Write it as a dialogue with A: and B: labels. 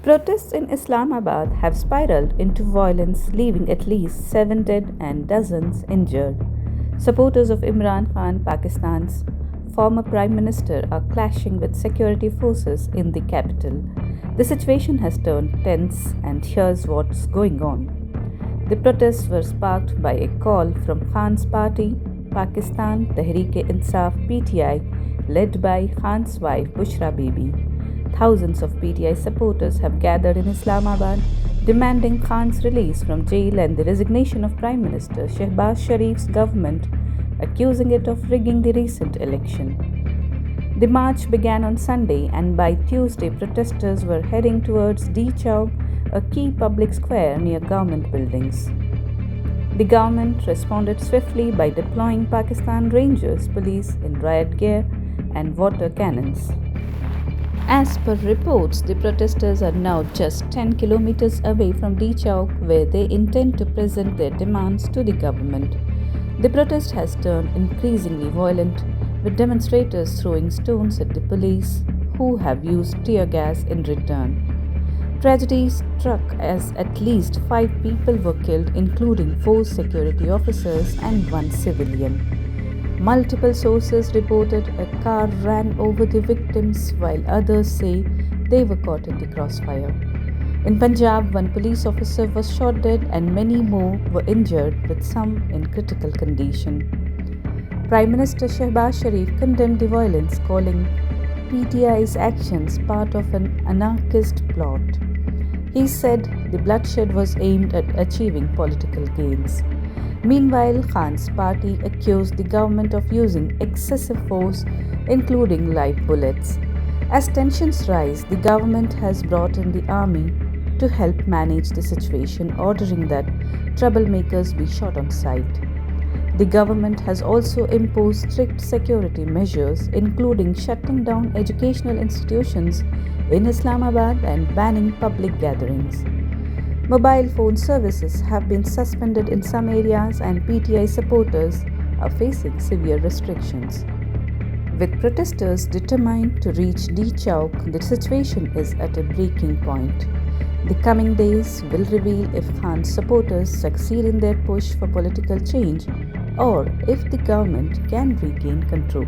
A: Protests in Islamabad have spiraled into violence, leaving at least 7 dead and dozens injured. Supporters of Imran Khan, Pakistan's former Prime Minister, are clashing with security forces in the capital. The situation has turned tense, and here's what's going on. The protests were sparked by a call from Khan's party, Pakistan Tehreek-e-Insaf (PTI), led by Khan's wife Bushra Bibi. Thousands of PTI supporters have gathered in Islamabad, demanding Khan's release from jail and the resignation of Prime Minister Shehbaz Sharif's government, accusing it of rigging the recent election. The march began on Sunday, and by Tuesday, protesters were heading towards D-Chowk, a key public square near government buildings. The government responded swiftly by deploying Pakistan Rangers police in riot gear and water cannons. As per reports, the protesters are now just 10 kilometers away from D-Chowk, where they intend to present their demands to the government. The protest has turned increasingly violent, with demonstrators throwing stones at the police, who have used tear gas in return. Tragedy struck as at least 5 people were killed, including 4 security officers and 1 civilian. Multiple sources reported a car ran over the victims, while others say they were caught in the crossfire. In Punjab, 1 police officer was shot dead and many more were injured, with some in critical condition. Prime Minister Shehbaz Sharif condemned the violence, calling PTI's actions part of an anarchist plot. He said the bloodshed was aimed at achieving political gains. Meanwhile, Khan's party accused the government of using excessive force, including live bullets. As tensions rise, the government has brought in the army to help manage the situation, ordering that troublemakers be shot on sight. The government has also imposed strict security measures, including shutting down educational institutions in Islamabad and banning public gatherings. Mobile phone services have been suspended in some areas, and PTI supporters are facing severe restrictions. With protesters determined to reach D-Chowk, the situation is at a breaking point. The coming days will reveal if Khan's supporters succeed in their push for political change, or if the government can regain control.